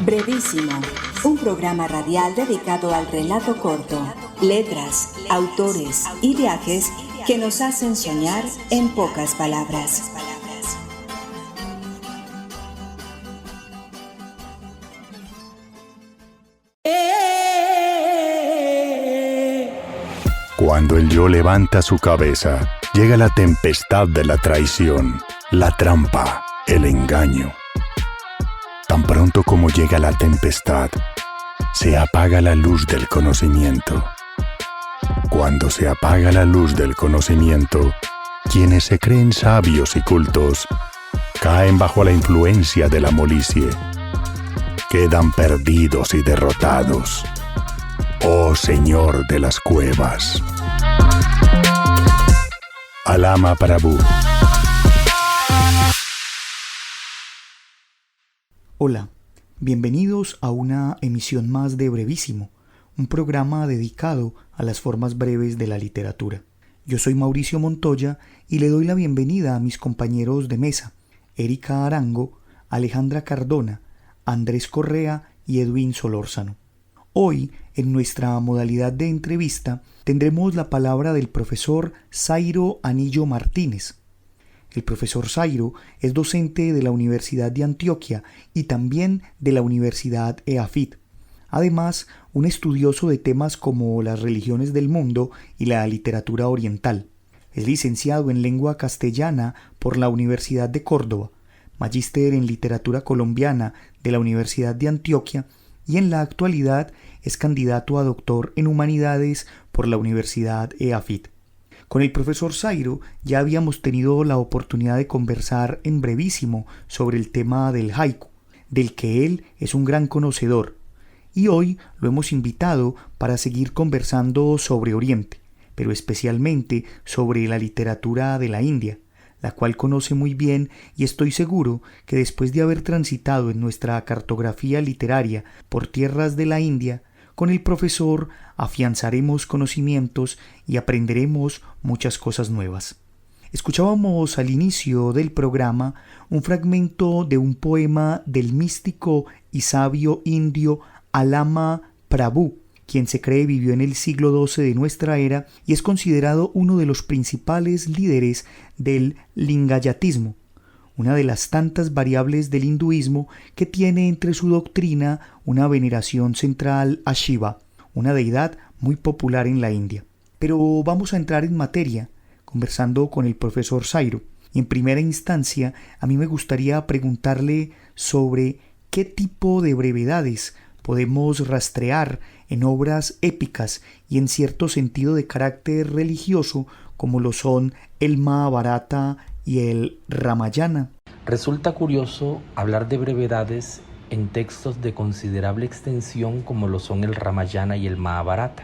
Brevísimo, un programa radial dedicado al relato corto, letras, autores y viajes que nos hacen soñar en pocas palabras. Cuando el yo levanta su cabeza, llega la tempestad de la traición, la trampa, el engaño. Tan pronto como llega la tempestad, se apaga la luz del conocimiento. Cuando se apaga la luz del conocimiento, quienes se creen sabios y cultos caen bajo la influencia de la molicie. Quedan perdidos y derrotados. Oh Señor de las cuevas. Alama Prabhu. Hola, bienvenidos a una emisión más de Brevísimo, un programa dedicado a las formas breves de la literatura. Yo soy Mauricio Montoya y le doy la bienvenida a mis compañeros de mesa, Erika Arango, Alejandra Cardona, Andrés Correa y Edwin Solórzano. Hoy, en nuestra modalidad de entrevista, tendremos la palabra del profesor Zairo Anillo Martínez. El profesor Zairo es docente de la Universidad de Antioquia y también de la Universidad EAFIT. Además, un estudioso de temas como las religiones del mundo y la literatura oriental. Es licenciado en lengua castellana por la Universidad de Córdoba, magíster en literatura colombiana de la Universidad de Antioquia y en la actualidad es candidato a doctor en humanidades por la Universidad EAFIT. Con el profesor Zairo ya habíamos tenido la oportunidad de conversar en Brevísimo sobre el tema del haiku, del que él es un gran conocedor, y hoy lo hemos invitado para seguir conversando sobre Oriente, pero especialmente sobre la literatura de la India, la cual conoce muy bien y estoy seguro que después de haber transitado en nuestra cartografía literaria por tierras de la India, con el profesor afianzaremos conocimientos y aprenderemos muchas cosas nuevas. Escuchábamos al inicio del programa un fragmento de un poema del místico y sabio indio Alama Prabhu, quien se cree vivió en el siglo XII de nuestra era y es considerado uno de los principales líderes del lingayatismo, una de las tantas variables del hinduismo que tiene entre su doctrina una veneración central a Shiva, una deidad muy popular en la India. Pero vamos a entrar en materia, conversando con el profesor Zairo. Y en primera instancia, a mí me gustaría preguntarle sobre qué tipo de brevedades podemos rastrear en obras épicas y en cierto sentido de carácter religioso, como lo son el Mahabharata y el Ramayana. Resulta curioso hablar de brevedades en textos de considerable extensión como lo son el Ramayana y el Mahabharata,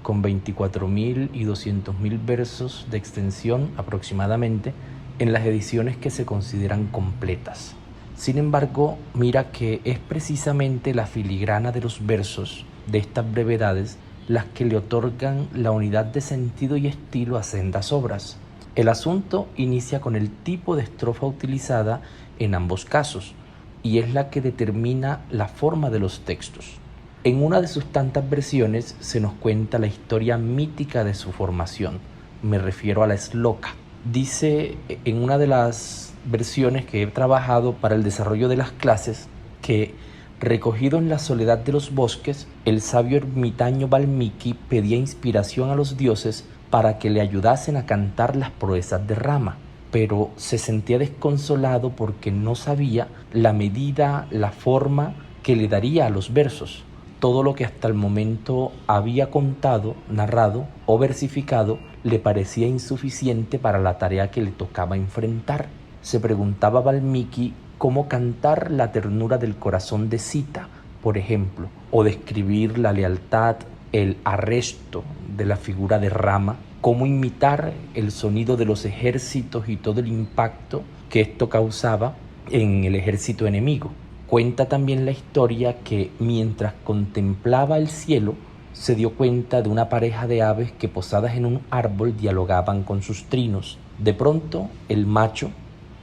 con 24.000 y 200.000 versos de extensión aproximadamente en las ediciones que se consideran completas. Sin embargo, mira que es precisamente la filigrana de los versos de estas brevedades las que le otorgan la unidad de sentido y estilo a sendas obras. El asunto inicia con el tipo de estrofa utilizada en ambos casos, y es la que determina la forma de los textos. En una de sus tantas versiones se nos cuenta la historia mítica de su formación. Me refiero a la Sloka. Dice en una de las versiones que he trabajado para el desarrollo de las clases que, recogido en la soledad de los bosques, el sabio ermitaño Valmiki pedía inspiración a los dioses para que le ayudasen a cantar las proezas de Rama, pero se sentía desconsolado porque no sabía la medida, la forma que le daría a los versos. Todo lo que hasta el momento había contado, narrado o versificado le parecía insuficiente para la tarea que le tocaba enfrentar. Se preguntaba Valmiki cómo cantar la ternura del corazón de Sita, por ejemplo, o describir la lealtad, el arresto de la figura de Rama, cómo imitar el sonido de los ejércitos y todo el impacto que esto causaba en el ejército enemigo. Cuenta también la historia que mientras contemplaba el cielo, se dio cuenta de una pareja de aves que posadas en un árbol dialogaban con sus trinos. De pronto, el macho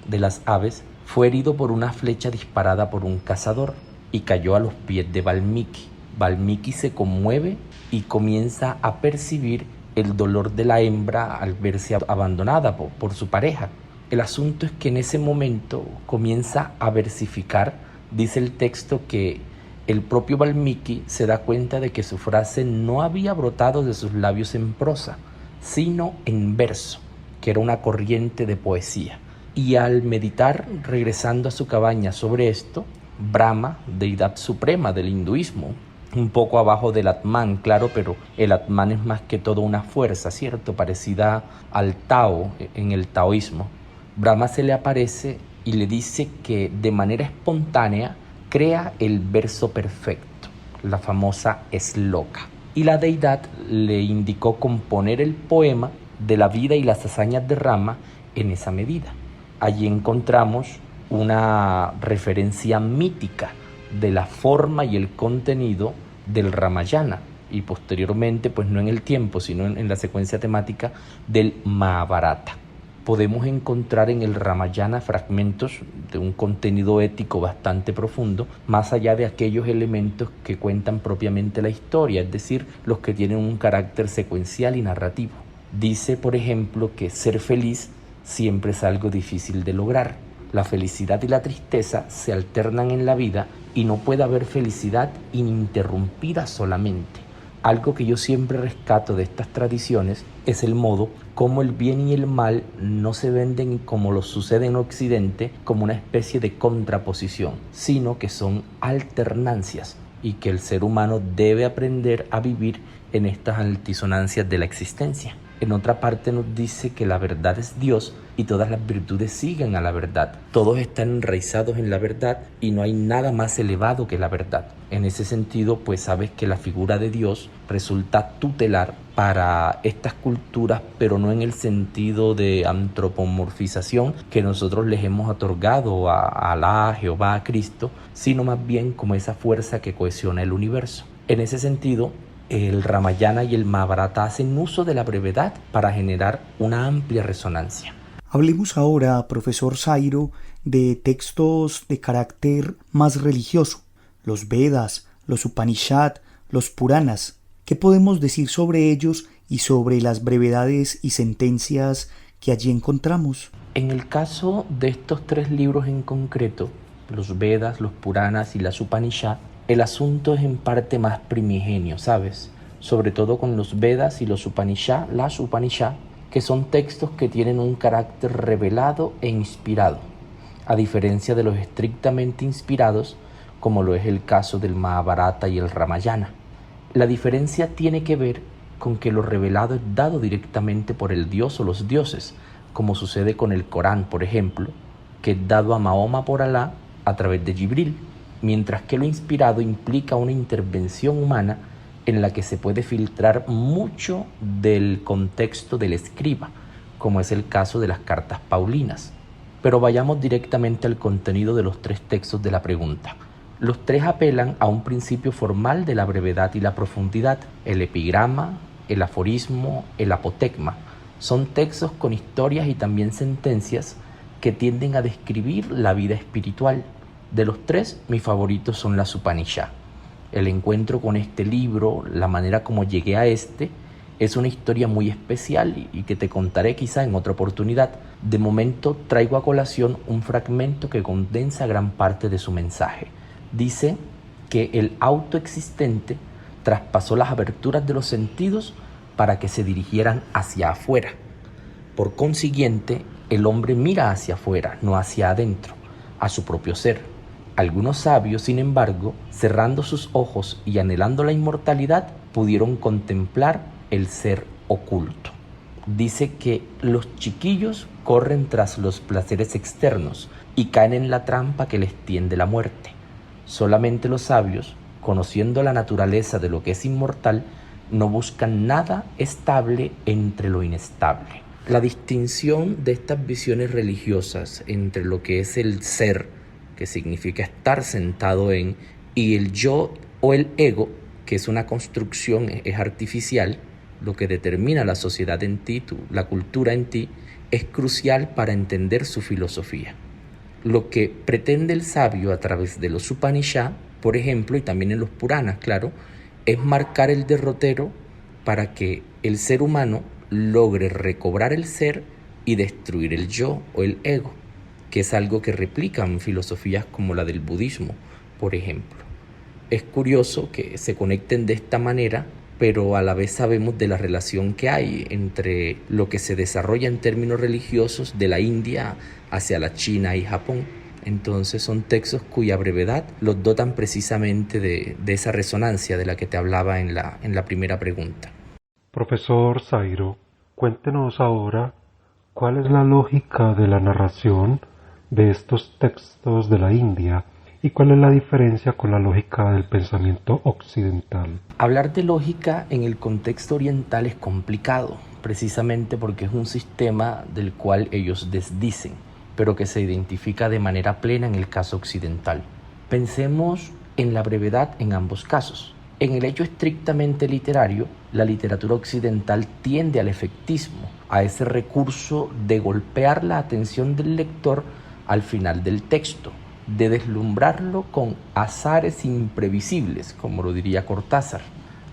de las aves fue herido por una flecha disparada por un cazador. y cayó a los pies de Valmiki. Valmiki se conmueve y comienza a percibir el dolor de la hembra al verse abandonada por su pareja. El asunto es que en ese momento comienza a versificar. Dice el texto que el propio Valmiki se da cuenta de que su frase no había brotado de sus labios en prosa, sino en verso, que era una corriente de poesía. Y al meditar, regresando a su cabaña sobre esto, Brahma, deidad suprema del hinduismo, un poco abajo del Atman, claro, pero el Atman es más que todo una fuerza, ¿cierto? Parecida al Tao en el taoísmo. Brahma se le aparece y le dice que de manera espontánea crea el verso perfecto, la famosa Sloka. Y la deidad le indicó componer el poema de la vida y las hazañas de Rama en esa medida. Allí encontramos una referencia mítica de la forma y el contenido del Ramayana y posteriormente, pues no en el tiempo, sino en la secuencia temática del Mahabharata. Podemos encontrar en el Ramayana fragmentos de un contenido ético bastante profundo, más allá de aquellos elementos que cuentan propiamente la historia, es decir, los que tienen un carácter secuencial y narrativo. Dice, por ejemplo, que ser feliz siempre es algo difícil de lograr. La felicidad y la tristeza se alternan en la vida y no puede haber felicidad ininterrumpida solamente. Algo que yo siempre rescato de estas tradiciones es el modo como el bien y el mal no se venden como lo sucede en Occidente como una especie de contraposición, sino que son alternancias y que el ser humano debe aprender a vivir en estas altisonancias de la existencia. En otra parte nos dice que la verdad es Dios y todas las virtudes siguen a la verdad. Todos están enraizados en la verdad y no hay nada más elevado que la verdad. En ese sentido, pues sabes que la figura de Dios resulta tutelar para estas culturas, pero no en el sentido de antropomorfización que nosotros les hemos otorgado a Alá, a Jehová, a Cristo, sino más bien como esa fuerza que cohesiona el universo. En ese sentido, el Ramayana y el Mahabharata hacen uso de la brevedad para generar una amplia resonancia. Hablemos ahora, profesor Zairo, de textos de carácter más religioso, los Vedas, los Upanishad, los Puranas. ¿Qué podemos decir sobre ellos y sobre las brevedades y sentencias que allí encontramos? En el caso de estos tres libros en concreto, los Vedas, los Puranas y las Upanishad, el asunto es en parte más primigenio, ¿sabes? Sobre todo con los Vedas y los Upanishad, las Upanishad, que son textos que tienen un carácter revelado e inspirado, a diferencia de los estrictamente inspirados, como lo es el caso del Mahabharata y el Ramayana. La diferencia tiene que ver con que lo revelado es dado directamente por el Dios o los dioses, como sucede con el Corán, por ejemplo, que es dado a Mahoma por Alá a través de Jibril, mientras que lo inspirado implica una intervención humana en la que se puede filtrar mucho del contexto del escriba, como es el caso de las cartas paulinas. Pero vayamos directamente al contenido de los tres textos de la pregunta. Los tres apelan a un principio formal de la brevedad y la profundidad: el epigrama, el aforismo, el apotegma. Son textos con historias y también sentencias que tienden a describir la vida espiritual. De los tres, mis favoritos son las Upanishad. El encuentro con este libro, la manera como llegué a este, es una historia muy especial y que te contaré quizá en otra oportunidad. De momento traigo a colación un fragmento que condensa gran parte de su mensaje. Dice que el autoexistente traspasó las aberturas de los sentidos para que se dirigieran hacia afuera. Por consiguiente, el hombre mira hacia afuera, no hacia adentro, a su propio ser. Algunos sabios, sin embargo, cerrando sus ojos y anhelando la inmortalidad, pudieron contemplar el ser oculto. Dice que los chiquillos corren tras los placeres externos y caen en la trampa que les tiende la muerte. Solamente los sabios, conociendo la naturaleza de lo que es inmortal, no buscan nada estable entre lo inestable. La distinción de estas visiones religiosas entre lo que es el ser, que significa estar sentado en, y el yo o el ego, que es una construcción, es artificial, lo que determina la sociedad en ti, la cultura en ti, es crucial para entender su filosofía. Lo que pretende el sabio a través de los Upanishad por ejemplo, y también en los Puranas, claro, es marcar el derrotero para que el ser humano logre recobrar el ser y destruir el yo o el ego, que es algo que replican filosofías como la del budismo, por ejemplo. Es curioso que se conecten de esta manera, pero a la vez sabemos de la relación que hay entre lo que se desarrolla en términos religiosos de la India hacia la China y Japón. Entonces son textos cuya brevedad los dotan precisamente de esa resonancia de la que te hablaba en la primera pregunta. Profesor Zairo, cuéntenos ahora cuál es la lógica de la narración de estos textos de la India y cuál es la diferencia con la lógica del pensamiento occidental. Hablar de lógica en el contexto oriental es complicado, precisamente porque es un sistema del cual ellos desdicen, pero que se identifica de manera plena en el caso occidental. Pensemos en la brevedad en ambos casos. En el hecho estrictamente literario, la literatura occidental tiende al efectismo, a ese recurso de golpear la atención del lector al final del texto, de deslumbrarlo con azares imprevisibles, como lo diría Cortázar.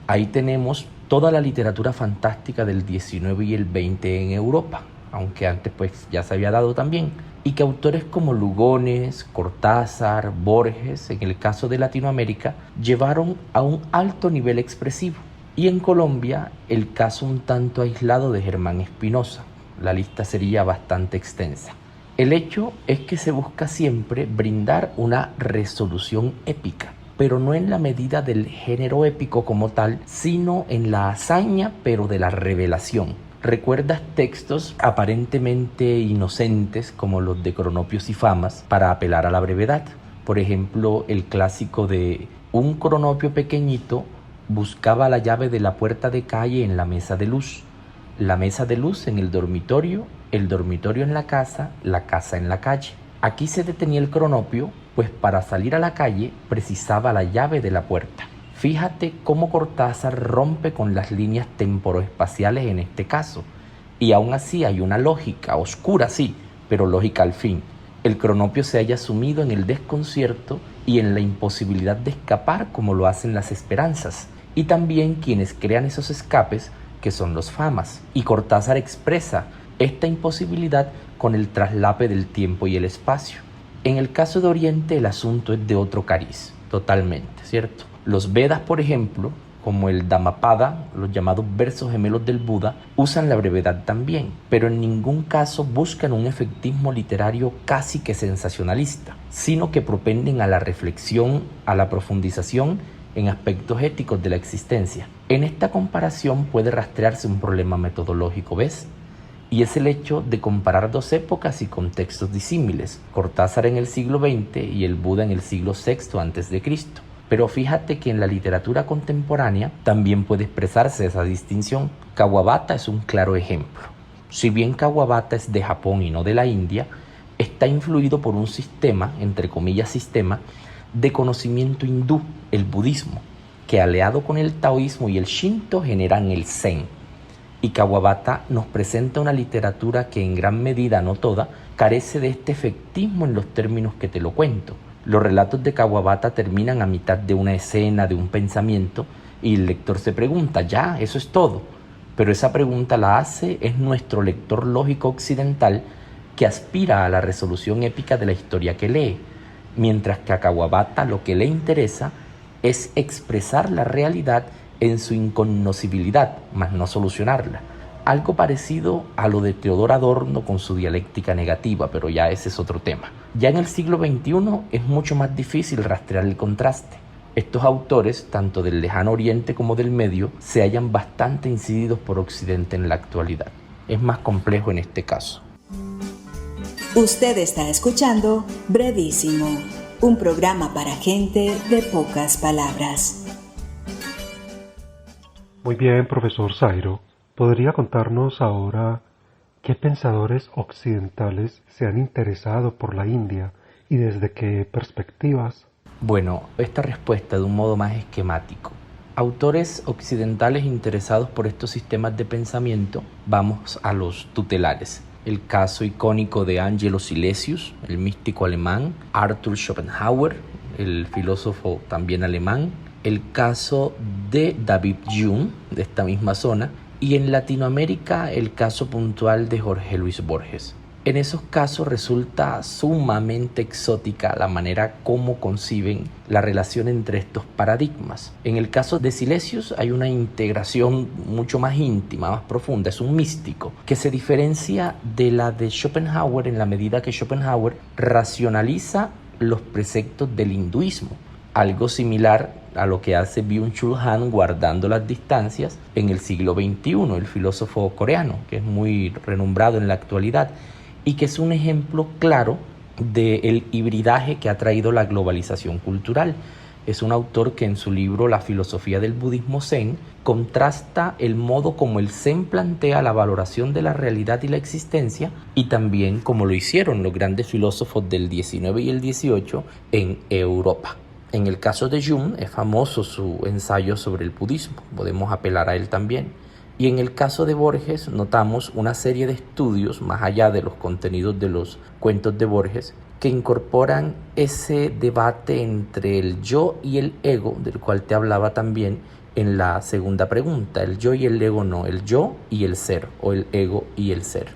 Ahí tenemos toda la literatura fantástica del 19 y el 20 en Europa, aunque antes pues ya se había dado también, y que autores como Lugones, Cortázar, Borges, en el caso de Latinoamérica, llevaron a un alto nivel expresivo. Y en Colombia, el caso un tanto aislado de Germán Espinosa. La lista sería bastante extensa. El hecho es que se busca siempre brindar una resolución épica, pero no en la medida del género épico como tal, sino en la hazaña, pero de la revelación. ¿Recuerdas textos aparentemente inocentes como los de Cronopios y Famas para apelar a la brevedad? Por ejemplo, el clásico de un cronopio pequeñito buscaba la llave de la puerta de calle en la mesa de luz, la mesa de luz en el dormitorio en la casa en la calle. Aquí se detenía el cronopio, pues para salir a la calle precisaba la llave de la puerta. Fíjate cómo Cortázar rompe con las líneas temporoespaciales en este caso. Y aún así hay una lógica, oscura sí, pero lógica al fin. El cronopio se halla sumido en el desconcierto y en la imposibilidad de escapar como lo hacen las esperanzas. Y también quienes crean esos escapes, que son los Famas. Y Cortázar expresa esta imposibilidad con el traslape del tiempo y el espacio. En el caso de Oriente el asunto es de otro cariz, totalmente, ¿cierto? Los Vedas, por ejemplo, como el Dhammapada, los llamados versos gemelos del Buda, usan la brevedad también, pero en ningún caso buscan un efectismo literario casi que sensacionalista, sino que propenden a la reflexión, a la profundización en aspectos éticos de la existencia. En esta comparación puede rastrearse un problema metodológico, ¿ves? Y es el hecho de comparar dos épocas y contextos disímiles, Cortázar en el siglo XX y el Buda en el siglo VI a.C. Pero fíjate que en la literatura contemporánea también puede expresarse esa distinción. Kawabata es un claro ejemplo. Si bien Kawabata es de Japón y no de la India, está influido por un sistema, entre comillas sistema, de conocimiento hindú, el budismo, que aliado con el taoísmo y el shinto generan el zen. Y Kawabata nos presenta una literatura que en gran medida, no toda, carece de este efectismo en los términos que te lo cuento. Los relatos de Kawabata terminan a mitad de una escena, de un pensamiento, y el lector se pregunta, ¿ya? ¿Eso es todo? Pero esa pregunta la hace es nuestro lector lógico occidental que aspira a la resolución épica de la historia que lee, mientras que a Kawabata lo que le interesa es expresar la realidad en su incognoscibilidad, mas no solucionarla. Algo parecido a lo de Teodor Adorno con su dialéctica negativa, pero ya ese es otro tema. Ya en el siglo XXI es mucho más difícil rastrear el contraste. Estos autores, tanto del lejano oriente como del medio, se hallan bastante incididos por Occidente en la actualidad. Es más complejo en este caso. Usted está escuchando Brevísimo, un programa para gente de pocas palabras. Muy bien, profesor Zairo. ¿Podría contarnos ahora qué pensadores occidentales se han interesado por la India y desde qué perspectivas? Bueno, esta respuesta de un modo más esquemático. Autores occidentales interesados por estos sistemas de pensamiento, vamos a los tutelares. El caso icónico de Angelo Silesius, el místico alemán, Arthur Schopenhauer, el filósofo también alemán, el caso de David Hume, de esta misma zona, y en Latinoamérica el caso puntual de Jorge Luis Borges. En esos casos resulta sumamente exótica la manera como conciben la relación entre estos paradigmas. En el caso de Silesius hay una integración mucho más íntima, más profunda, es un místico, que se diferencia de la de Schopenhauer en la medida que Schopenhauer racionaliza los preceptos del hinduismo, algo similar a lo que hace Byung-Chul Han guardando las distancias en el siglo XXI, el filósofo coreano, que es muy renombrado en la actualidad, y que es un ejemplo claro del hibridaje que ha traído la globalización cultural. Es un autor que en su libro La filosofía del budismo zen contrasta el modo como el zen plantea la valoración de la realidad y la existencia, y también como lo hicieron los grandes filósofos del XIX y el XVIII en Europa. En el caso de Hume es famoso su ensayo sobre el budismo, podemos apelar a él también. Y en el caso de Borges notamos una serie de estudios, más allá de los contenidos de los cuentos de Borges, que incorporan ese debate entre el yo y el ego, del cual te hablaba también en la segunda pregunta. El yo y el ego no, el yo y el ser, o el ego y el ser.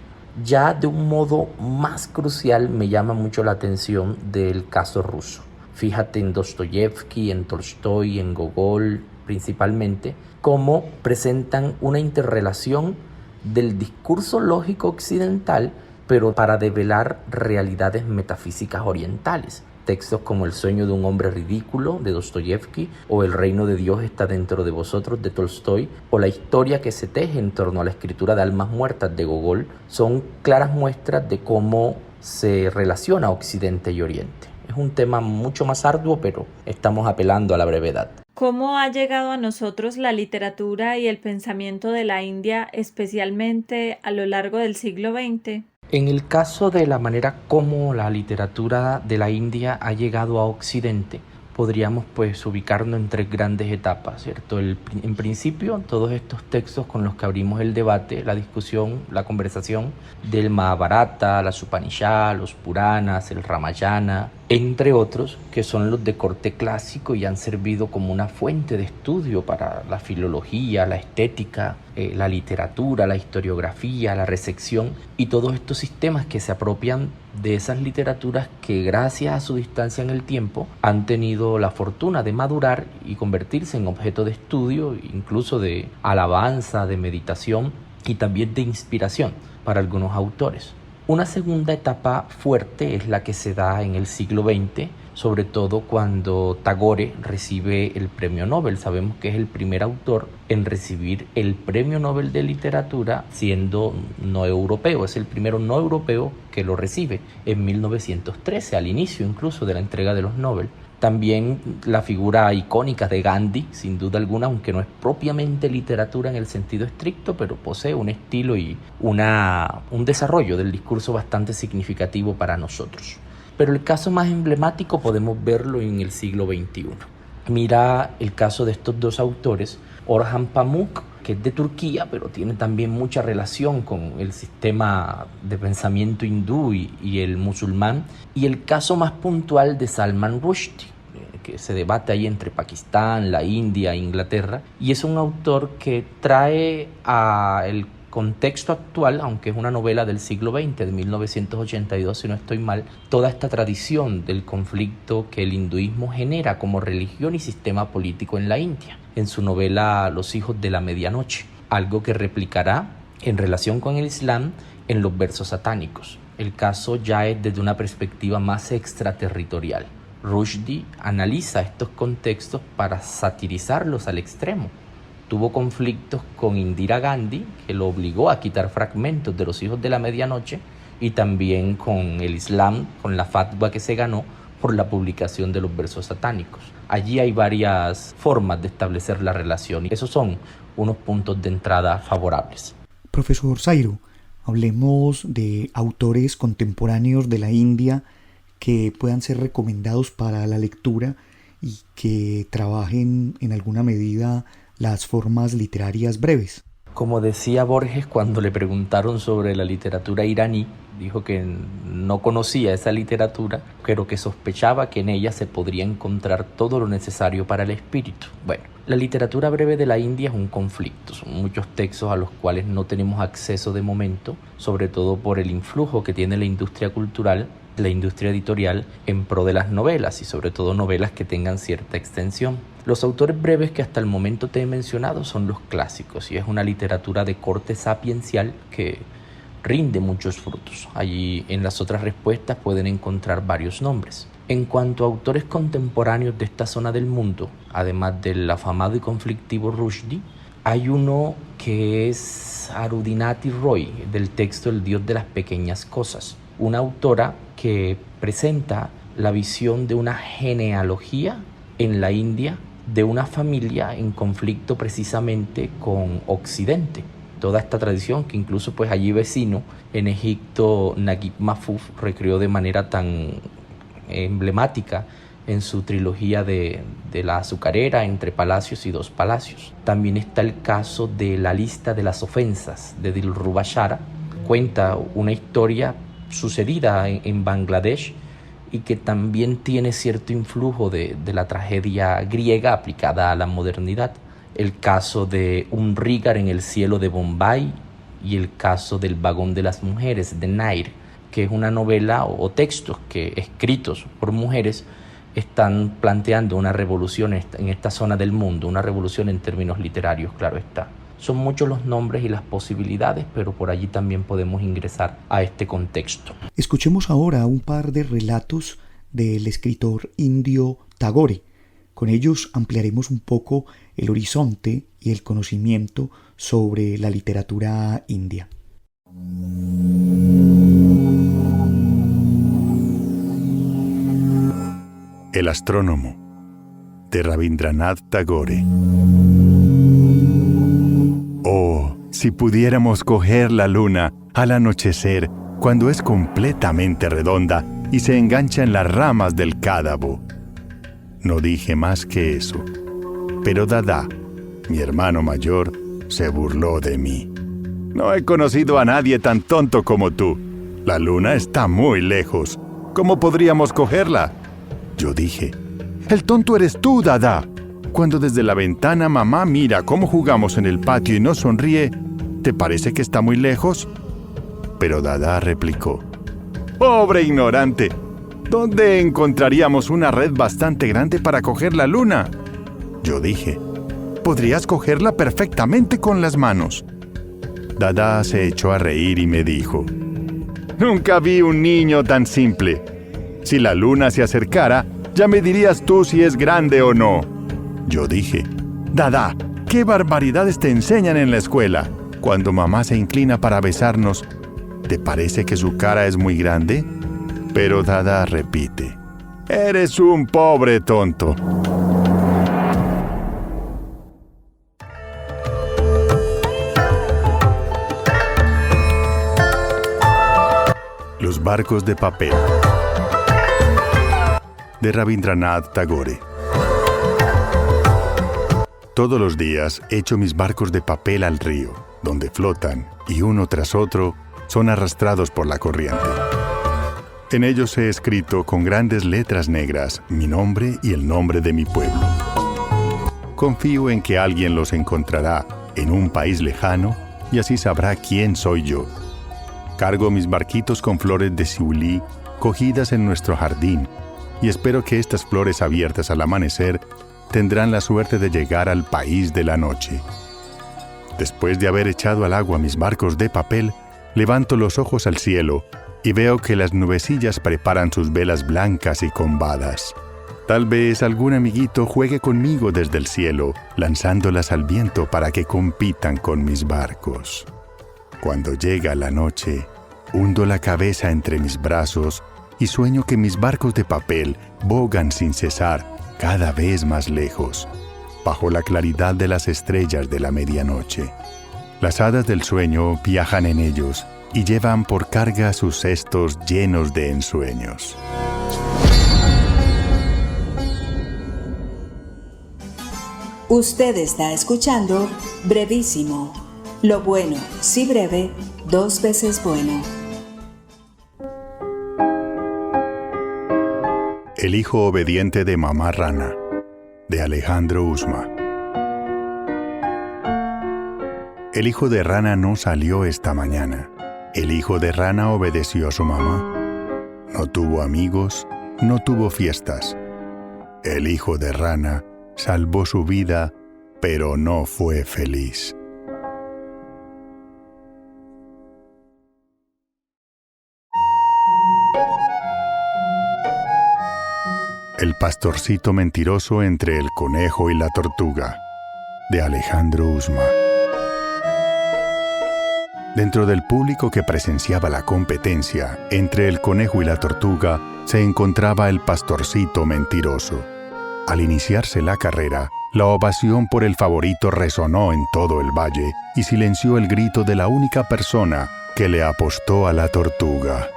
Ya de un modo más crucial me llama mucho la atención del caso ruso. Fíjate en Dostoyevsky, en Tolstoy, en Gogol principalmente, cómo presentan una interrelación del discurso lógico occidental, pero para develar realidades metafísicas orientales. Textos como El sueño de un hombre ridículo, de Dostoyevsky, o El reino de Dios está dentro de vosotros, de Tolstoy, o la historia que se teje en torno a la escritura de almas muertas, de Gogol, son claras muestras de cómo se relaciona Occidente y Oriente. Es un tema mucho más arduo, pero estamos apelando a la brevedad. ¿Cómo ha llegado a nosotros la literatura y el pensamiento de la India, especialmente a lo largo del siglo XX? En el caso de la manera como la literatura de la India ha llegado a Occidente, podríamos pues ubicarnos en tres grandes etapas, ¿cierto? En principio, todos estos textos con los que abrimos el debate, la discusión, la conversación del Mahabharata, las Upanishads, los Puranas, el Ramayana, entre otros, que son los de corte clásico y han servido como una fuente de estudio para la filología, la estética, la literatura, la historiografía, la recepción y todos estos sistemas que se apropian de esas literaturas que gracias a su distancia en el tiempo han tenido la fortuna de madurar y convertirse en objeto de estudio, incluso de alabanza, de meditación y también de inspiración para algunos autores. Una segunda etapa fuerte es la que se da en el siglo XX, sobre todo cuando Tagore recibe el premio Nobel. Sabemos que es el primer autor en recibir el premio Nobel de literatura siendo no europeo. Es el primero no europeo que lo recibe en 1913, al inicio incluso de la entrega de los Nobel. También la figura icónica de Gandhi, sin duda alguna, aunque no es propiamente literatura en el sentido estricto, pero posee un estilo y un desarrollo del discurso bastante significativo para nosotros. Pero el caso más emblemático podemos verlo en el siglo XXI. Mira el caso de estos dos autores, Orhan Pamuk, que es de Turquía, pero tiene también mucha relación con el sistema de pensamiento hindú y el musulmán, y el caso más puntual de Salman Rushdie, que se debate ahí entre Pakistán, la India e Inglaterra, y es un autor que trae al contexto actual, aunque es una novela del siglo XX, de 1982, si no estoy mal, toda esta tradición del conflicto que el hinduismo genera como religión y sistema político en la India, en su novela Los hijos de la medianoche, algo que replicará en relación con el Islam en los versos satánicos. El caso ya es desde una perspectiva más extraterritorial. Rushdie analiza estos contextos para satirizarlos al extremo. Tuvo conflictos con Indira Gandhi, que lo obligó a quitar fragmentos de Los hijos de la medianoche, y también con el Islam, con la fatwa que se ganó por la publicación de los versos satánicos. Allí hay varias formas de establecer la relación y esos son unos puntos de entrada favorables. Profesor Zairo, hablemos de autores contemporáneos de la India que puedan ser recomendados para la lectura y que trabajen en alguna medida las formas literarias breves. Como decía Borges cuando le preguntaron sobre la literatura iraní, Dijo que no conocía esa literatura, pero que sospechaba que en ella se podría encontrar todo lo necesario para el espíritu. Bueno, la literatura breve de la India es un conflicto. Son muchos textos a los cuales no tenemos acceso de momento, sobre todo por el influjo que tiene la industria cultural, la industria editorial en pro de las novelas y sobre todo novelas que tengan cierta extensión. Los autores breves que hasta el momento te he mencionado son los clásicos y es una literatura de corte sapiencial que rinde muchos frutos. Allí en las otras respuestas pueden encontrar varios nombres. En cuanto a autores contemporáneos de esta zona del mundo, además del afamado y conflictivo Rushdie, hay uno que es Arundhati Roy, del texto El Dios de las Pequeñas Cosas, una autora que presenta la visión de una genealogía en la India de una familia en conflicto precisamente con Occidente. Toda esta tradición que incluso pues allí vecino en Egipto Naguib Mahfouz recreó de manera tan emblemática en su trilogía de la azucarera, Entre palacios y dos palacios. También está el caso de La lista de las ofensas de Dilruba Shara. Cuenta una historia sucedida en Bangladesh y que también tiene cierto influjo de la tragedia griega aplicada a la modernidad. El caso de Un Rigar en el cielo de Bombay y el caso del vagón de las mujeres de Nair, que es una novela o textos que escritos por mujeres están planteando una revolución en esta zona del mundo, una revolución en términos literarios, claro está. Son muchos los nombres y las posibilidades, pero por allí también podemos ingresar a este contexto. Escuchemos ahora un par de relatos del escritor indio Tagore. Con ellos ampliaremos un poco el horizonte y el conocimiento sobre la literatura india. El astrónomo, de Rabindranath Tagore. Oh, si pudiéramos coger la luna al anochecer, cuando es completamente redonda y se engancha en las ramas del cádabo. No dije más que eso, pero Dada, mi hermano mayor, se burló de mí. No he conocido a nadie tan tonto como tú. La luna está muy lejos. ¿Cómo podríamos cogerla? Yo dije, el tonto eres tú, Dada. Cuando desde la ventana mamá mira cómo jugamos en el patio y nos sonríe, ¿te parece que está muy lejos? Pero Dada replicó, ¡pobre ignorante! ¿Dónde encontraríamos una red bastante grande para coger la luna? Yo dije, podrías cogerla perfectamente con las manos. Dada se echó a reír y me dijo, nunca vi un niño tan simple. Si la luna se acercara, ya me dirías tú si es grande o no. Yo dije, Dada, ¿qué barbaridades te enseñan en la escuela? Cuando mamá se inclina para besarnos, ¿te parece que su cara es muy grande? Pero Dada repite, eres un pobre tonto. Los barcos de papel, de Rabindranath Tagore. Todos los días echo mis barcos de papel al río, donde flotan y uno tras otro son arrastrados por la corriente. En ellos he escrito con grandes letras negras mi nombre y el nombre de mi pueblo. Confío en que alguien los encontrará en un país lejano y así sabrá quién soy yo. Cargo mis barquitos con flores de ciulí cogidas en nuestro jardín y espero que estas flores abiertas al amanecer tendrán la suerte de llegar al país de la noche. Después de haber echado al agua mis barcos de papel, levanto los ojos al cielo y veo que las nubecillas preparan sus velas blancas y combadas. Tal vez algún amiguito juegue conmigo desde el cielo, lanzándolas al viento para que compitan con mis barcos. Cuando llega la noche, hundo la cabeza entre mis brazos y sueño que mis barcos de papel bogan sin cesar, cada vez más lejos, bajo la claridad de las estrellas de la medianoche. Las hadas del sueño viajan en ellos y llevan por carga sus cestos llenos de ensueños. Usted está escuchando Brevísimo. Lo bueno, si breve, 2 veces bueno. El hijo obediente de mamá rana, de Alejandro Usma. El hijo de rana no salió esta mañana. El hijo de rana obedeció a su mamá. No tuvo amigos, no tuvo fiestas. El hijo de rana salvó su vida, pero no fue feliz. El pastorcito mentiroso entre el conejo y la tortuga, de Alejandro Usma. Dentro del público que presenciaba la competencia entre el conejo y la tortuga se encontraba el pastorcito mentiroso. Al iniciarse la carrera, la ovación por el favorito resonó en todo el valle y silenció el grito de la única persona que le apostó a la tortuga.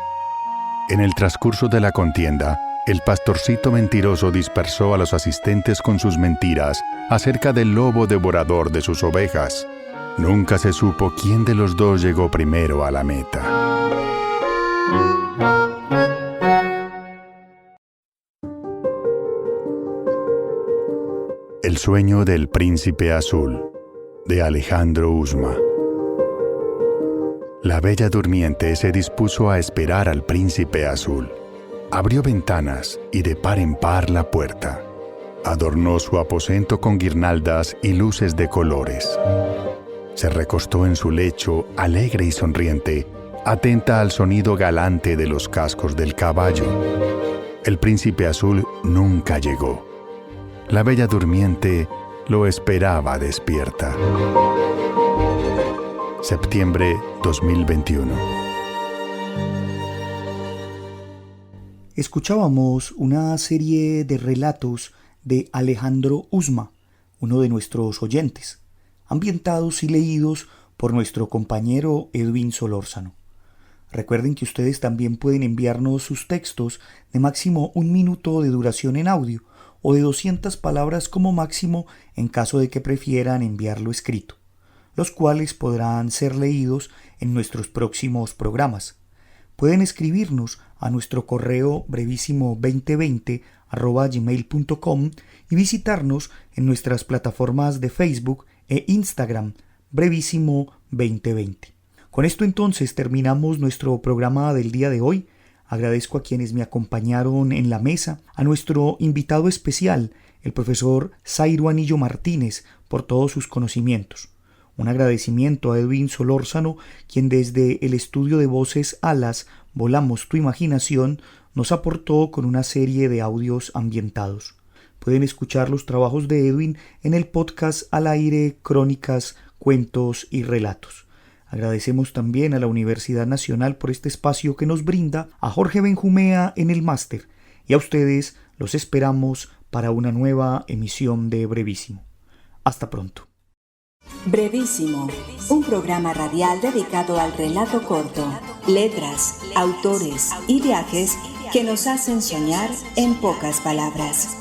En el transcurso de la contienda, el pastorcito mentiroso dispersó a los asistentes con sus mentiras acerca del lobo devorador de sus ovejas. Nunca se supo quién de los dos llegó primero a la meta. El sueño del príncipe azul, de Alejandro Usma. La bella durmiente se dispuso a esperar al príncipe azul. Abrió ventanas y de par en par la puerta. Adornó su aposento con guirnaldas y luces de colores. Se recostó en su lecho, alegre y sonriente, atenta al sonido galante de los cascos del caballo. El príncipe azul nunca llegó. La bella durmiente lo esperaba despierta. Septiembre 2021. Escuchábamos una serie de relatos de Alejandro Usma, uno de nuestros oyentes, ambientados y leídos por nuestro compañero Edwin Solórzano. Recuerden que ustedes también pueden enviarnos sus textos de máximo 1 minuto de duración en audio o de 200 palabras como máximo en caso de que prefieran enviarlo escrito, los cuales podrán ser leídos en nuestros próximos programas. Pueden escribirnos a nuestro correo brevísimo2020@gmail.com y visitarnos en nuestras plataformas de Facebook e Instagram, Brevísimo 2020. Con esto entonces terminamos nuestro programa del día de hoy. Agradezco a quienes me acompañaron en la mesa, a nuestro invitado especial, el profesor Zairo Anillo Martínez, por todos sus conocimientos. Un agradecimiento a Edwin Solórzano, quien desde el estudio de voces Alas, Volamos tu imaginación, nos aportó con una serie de audios ambientados. Pueden escuchar los trabajos de Edwin en el podcast Al Aire, Crónicas, Cuentos y Relatos. Agradecemos también a la Universidad Nacional por este espacio que nos brinda, a Jorge Benjumea en el máster, y a ustedes los esperamos para una nueva emisión de Brevísimo. Hasta pronto. Brevísimo, un programa radial dedicado al relato corto, letras, autores y viajes que nos hacen soñar en pocas palabras.